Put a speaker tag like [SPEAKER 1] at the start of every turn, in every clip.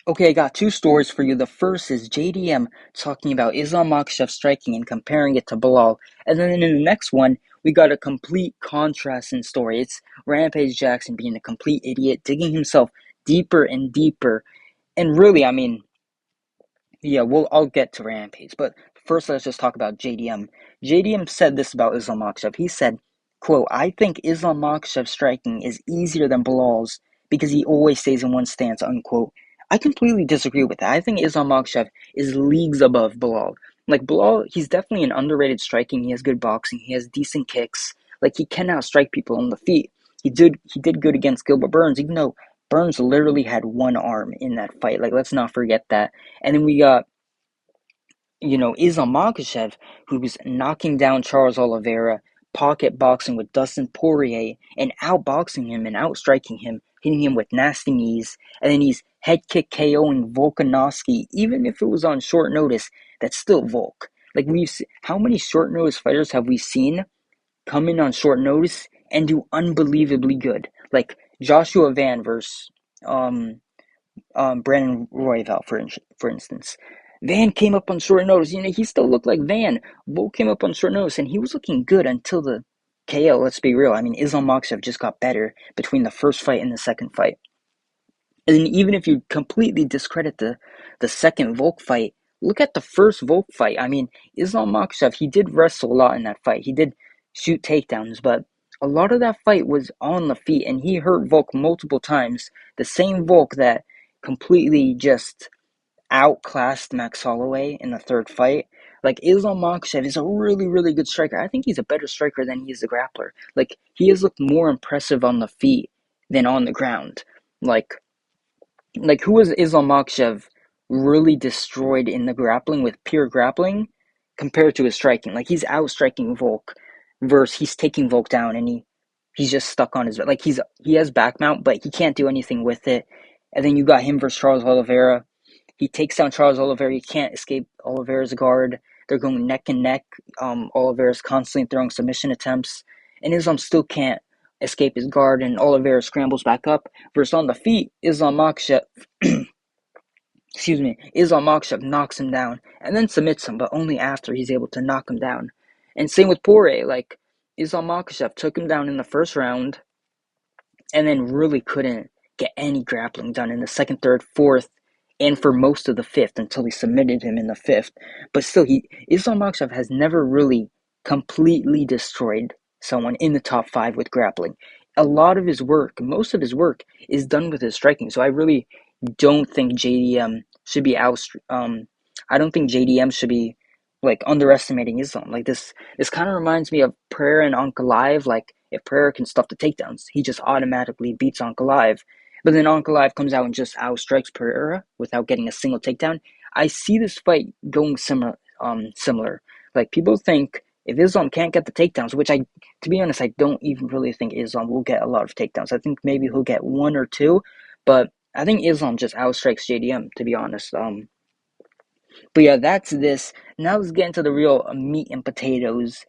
[SPEAKER 1] Okay, I got two stories for you. The first is JDM talking about Islam Makhachev striking and comparing it to Belal. And then in the next one, we got a complete contrast in story. It's Rampage Jackson being a complete idiot, digging himself deeper and deeper. And really, I mean, yeah, I'll get to Rampage, but first let's just talk about JDM. JDM said this about Islam Makhachev. He said, quote, I think Islam Makhachev's striking is easier than Bilal's because he always stays in one stance, unquote. I completely disagree with that. I think Islam Makhachev is leagues above Belal. Like Belal, he's definitely an underrated striking. He has good boxing. He has decent kicks. Like he can outstrike people on the feet. He did good against Gilbert Burns, even though Burns literally had one arm in that fight. Like let's not forget that. And then we got, Islam Makhachev, who was knocking down Charles Oliveira, pocket boxing with Dustin Poirier, and outboxing him and outstriking him, hitting him with nasty knees, and then he's head kick KOing Volkanovski, even if it was on short notice. That's still Volk. Like how many short notice fighters have we seen come in on short notice and do unbelievably good? Like Joshua Van versus um Brandon Royval, for instance. Van came up on short notice. He still looked like Van. Volk came up on short notice, and he was looking good until the KO. Let's be real. I mean, Islam Makhachev just got better between the first fight and the second fight. And then even if you completely discredit the second Volk fight, look at the first Volk fight. I mean, Islam Makhachev, he did wrestle a lot in that fight. He did shoot takedowns, but a lot of that fight was on the feet, and he hurt Volk multiple times. The same Volk that completely just outclassed Max Holloway in the third fight. Like Islam Makhachev is a really, really good striker. I think he's a better striker than he is a grappler. Like he has looked more impressive on the feet than on the ground. Like who was Islam Makhachev really destroyed in the grappling with pure grappling compared to his striking? Like he's outstriking Volk versus he's taking Volk down and he's just stuck on his like he has back mount but he can't do anything with it. And then you got him versus Charles Oliveira. He takes down Charles Oliveira. He can't escape Oliveira's guard. They're going neck and neck. Oliveira's constantly throwing submission attempts, and Islam still can't escape his guard. And Oliveira scrambles back up. Versus on the feet, Islam Makhachev, Islam Makhachev knocks him down and then submits him, but only after he's able to knock him down. And same with Poirier. Like Islam Makhachev took him down in the first round, and then really couldn't get any grappling done in the second, third, fourth, and for most of the fifth until he submitted him in the fifth. But still, Islam Makhachev has never really completely destroyed someone in the top five with grappling. A lot of his work, most of his work, is done with his striking. So I really don't think JDM should be out. I don't think JDM should be like underestimating Islam. Like this kind of reminds me of Pereira and Ankalaev. Like if Pereira can stuff the takedowns, he just automatically beats Ankalaev. But then Ankalaev comes out and just outstrikes Pereira without getting a single takedown. I see this fight going similar. Like people think if Islam can't get the takedowns, which to be honest, I don't even really think Islam will get a lot of takedowns. I think maybe he'll get one or two, but I think Islam just outstrikes JDM, to be honest. But yeah, that's this. Now let's get into the real meat and potatoes.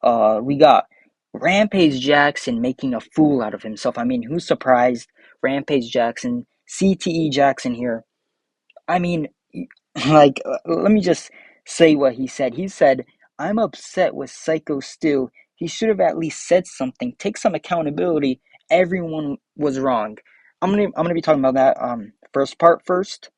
[SPEAKER 1] We got Rampage Jackson making a fool out of himself. I mean, who's surprised? Rampage Jackson, CTE Jackson here. I mean, like, let me just say what he said. He said, I'm upset with Syko Stu. He should have at least said something. Take some accountability. Everyone was wrong. I'm gonna be talking about that first part first.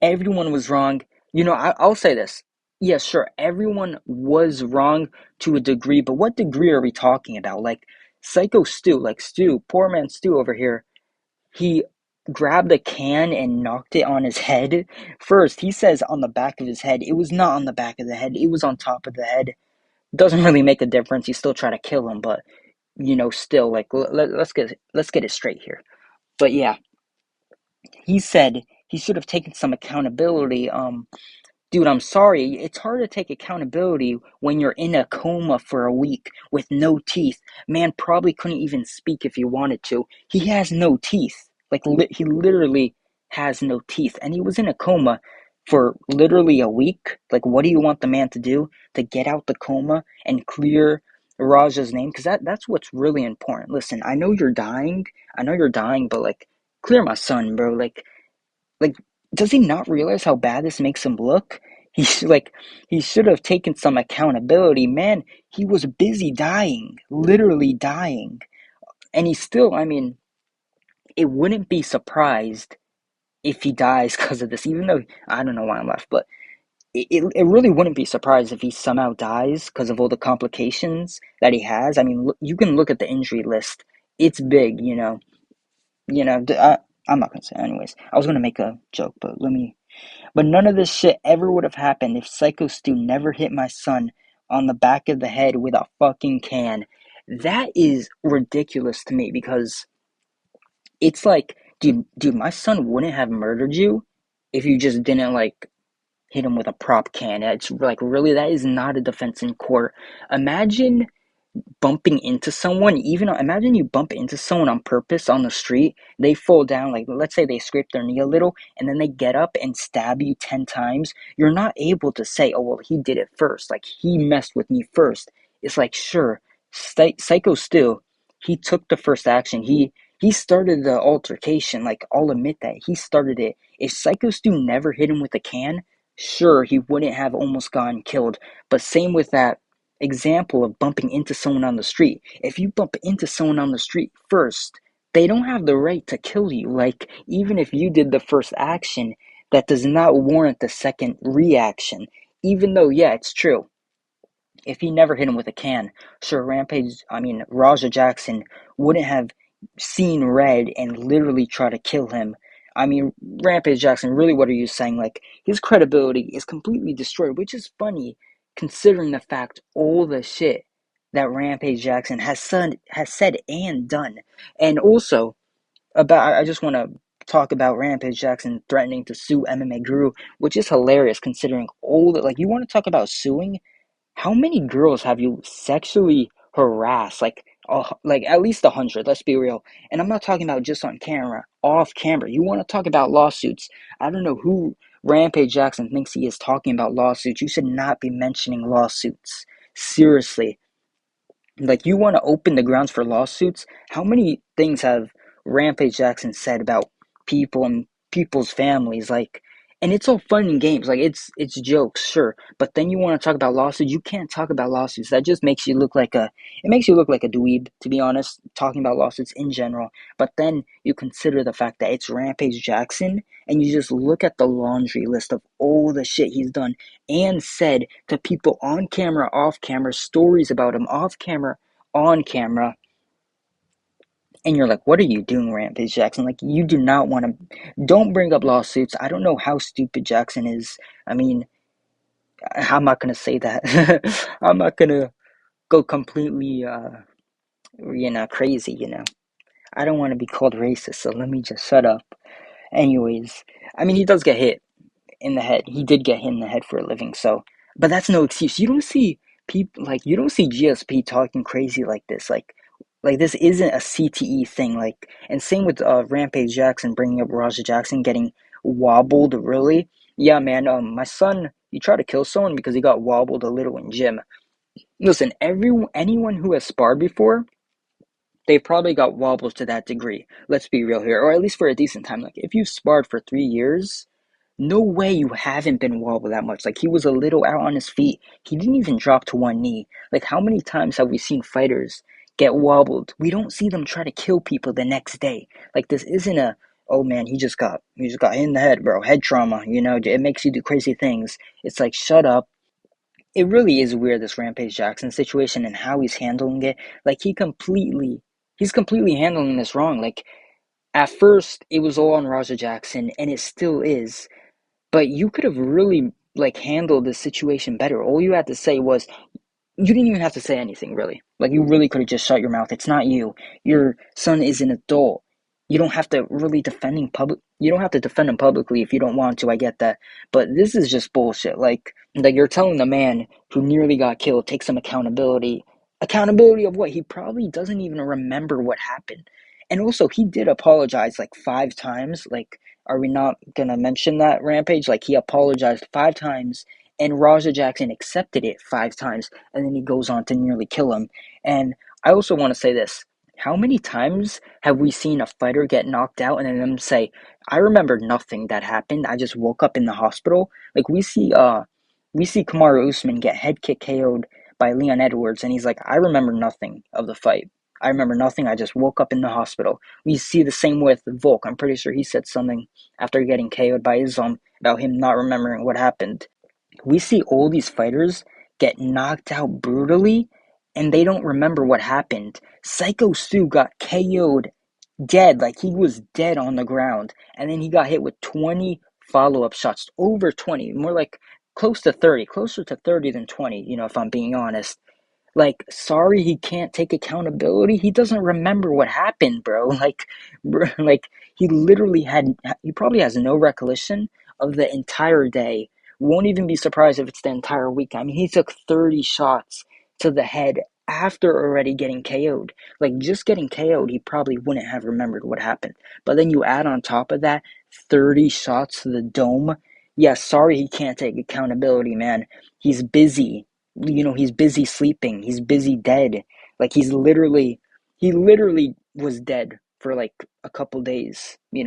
[SPEAKER 1] Everyone was wrong. I'll say this. Yeah, sure, everyone was wrong to a degree, but what degree are we talking about? Like, Psycho Stu, like Stu, poor man Stu over here, he grabbed a can and knocked it on his head. First, he says on the back of his head. It was not on the back of the head, it was on top of the head. Doesn't really make a difference. You still try to kill him, but, still, like, let's get it straight here. But yeah, he said he should have taken some accountability. Dude, I'm sorry. It's hard to take accountability when you're in a coma for a week with no teeth. Man probably couldn't even speak if he wanted to. He has no teeth. Like, he literally has no teeth. And he was in a coma for literally a week. Like, what do you want the man to do? To get out the coma and clear Raja's name? Because that's what's really important. Listen, I know you're dying. But, like, clear my son, bro. Like, Like, does he not realize how bad this makes him look? He should have taken some accountability. Man, he was busy dying, literally dying. And he still, I mean, it wouldn't be surprised if he dies because of this, even though I don't know why I'm left, but it really wouldn't be surprised if he somehow dies because of all the complications that he has. I mean, you can look at the injury list. It's big, you know. I'm not gonna say it anyways. I was gonna make a joke, but But none of this shit ever would have happened if Syko Stu never hit my son on the back of the head with a fucking can. That is ridiculous to me because it's like, dude, my son wouldn't have murdered you if you just didn't like hit him with a prop can. It's like, really, that is not a defense in court. Imagine bumping into someone, even imagine you bump into someone on purpose on the street, they fall down, like let's say they scrape their knee a little, and then they get up and stab you 10 times. You're not able to say, oh, well, he did it first. Like, he messed with me first. It's like, sure, Syko Stu, he took the first action. He started the altercation. Like, I'll admit that. He started it. If Syko Stu never hit him with a can, sure, he wouldn't have almost gotten killed. But same with that example of bumping into someone on the street. If you bump into someone on the street first, they don't have the right to kill you. Like, even if you did the first action, that does not warrant the second reaction. Even though, yeah, it's true. If he never hit him with a can, sure, Raja Jackson wouldn't have seen red and literally try to kill him. I mean, Rampage Jackson, really, what are you saying? Like, his credibility is completely destroyed, which is funny considering the fact all the shit that Rampage Jackson has said and done. And also, I just want to talk about Rampage Jackson threatening to sue MMA Guru, which is hilarious considering all the, like, you want to talk about suing? How many girls have you sexually harassed? Like at least 100. Let's be real. And I'm not talking about just on camera, off camera. You want to talk about lawsuits? I don't know who Rampage Jackson thinks he is talking about lawsuits. You should not be mentioning lawsuits. Seriously, like, you want to open the grounds for lawsuits? How many things have Rampage Jackson said about people and people's families? Like, and it's all fun and games. Like, it's jokes, sure. But then you want to talk about lawsuits? You can't talk about lawsuits. That just makes you look like a dweeb, to be honest, talking about lawsuits in general. But then you consider the fact that it's Rampage Jackson, and you just look at the laundry list of all the shit he's done and said to people on camera, off camera, stories about him off camera, on camera, and you're like, what are you doing, Rampage Jackson? Like, you do not want to, don't bring up lawsuits. I don't know how stupid Jackson is. I mean, I'm not going to say that. I'm not going to go completely, crazy. I don't want to be called racist, so let me just shut up. Anyways, I mean, he does get hit in the head. He did get hit in the head for a living, so, but that's no excuse. You don't see people, like, you don't see GSP talking crazy like this. Like this isn't a CTE thing. Like, and same with Rampage Jackson bringing up Raja Jackson getting wobbled. Really, yeah, man. My son, he tried to kill someone because he got wobbled a little in gym. Listen, anyone who has sparred before, they probably got wobbles to that degree. Let's be real here, or at least for a decent time. Like, if you sparred for 3 years, no way you haven't been wobbled that much. Like, he was a little out on his feet. He didn't even drop to one knee. Like, how many times have we seen fighters get wobbled? We don't see them try to kill people the next day. Like, this isn't a, oh man, he just got hit in the head, bro. Head trauma, it makes you do crazy things. It's like, shut up. It really is weird, this Rampage Jackson situation and how he's handling it. Like, he's completely handling this wrong. Like, at first it was all on Raja Jackson, and it still is, but you could have really, like, handled the situation better. All you had to say was, you didn't even have to say anything, really. Like, you really could have just shut your mouth. It's not you. Your son is an adult. You don't have to really you don't have to defend him publicly if you don't want to. I get that. But this is just bullshit. Like you're telling the man who nearly got killed, take some accountability. Accountability of what? He probably doesn't even remember what happened. And also, he did apologize like 5 times. Like, are we not gonna mention that, Rampage? Like, he apologized 5 times, and Raja Jackson accepted it 5 times, and then he goes on to nearly kill him. And I also want to say this. How many times have we seen a fighter get knocked out and then them say, "I remember nothing that happened. I just woke up in the hospital." Like we see Kamaru Usman get head kick KO'd by Leon Edwards, and he's like, "I remember nothing of the fight. I remember nothing. I just woke up in the hospital." We see the same with Volk. I'm pretty sure he said something after getting KO'd by Islam about him not remembering what happened. We see all these fighters get knocked out brutally and they don't remember what happened. Syko Stu got KO'd dead, like he was dead on the ground, and then he got hit with 20 follow-up shots, over 20, more like close to 30, closer to 30 than 20, if I'm being honest. Like, sorry, he can't take accountability. He doesn't remember what happened, bro. Like he literally he probably has no recollection of the entire day. Won't even be surprised if it's the entire week. I mean, he took 30 shots to the head after already getting KO'd. Like, just getting KO'd, he probably wouldn't have remembered what happened. But then you add on top of that 30 shots to the dome. Yeah, sorry, he can't take accountability, man. He's busy. He's busy sleeping, he's busy dead. Like, he literally was dead for like a couple days. He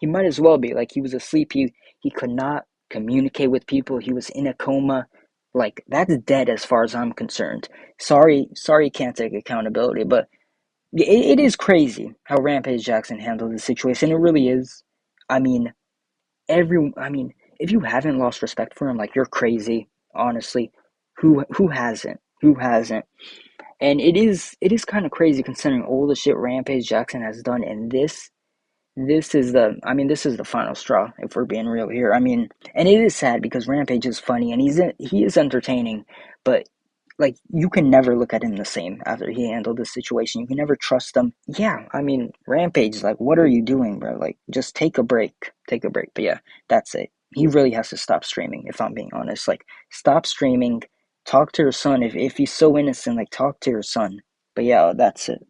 [SPEAKER 1] might as well be. Like, he was asleep, he could not communicate with people, he was in a coma. Like, that's dead as far as I'm concerned. Sorry, he can't take accountability, but it is crazy how Rampage Jackson handled the situation. It really is. I mean, if you haven't lost respect for him, like, you're crazy, honestly. Who hasn't? Who hasn't? And it is kind of crazy considering all the shit Rampage Jackson has done, and this is the final straw, if we're being real here. I mean, and it is sad because Rampage is funny and he is entertaining, but like, you can never look at him the same after he handled this situation. You can never trust him. Yeah, I mean, Rampage, like, what are you doing, bro? Like, just take a break. Take a break. But yeah, that's it. He really has to stop streaming, if I'm being honest. Like, stop streaming. Talk to your son. If he's so innocent, like, talk to your son. But yeah, that's it.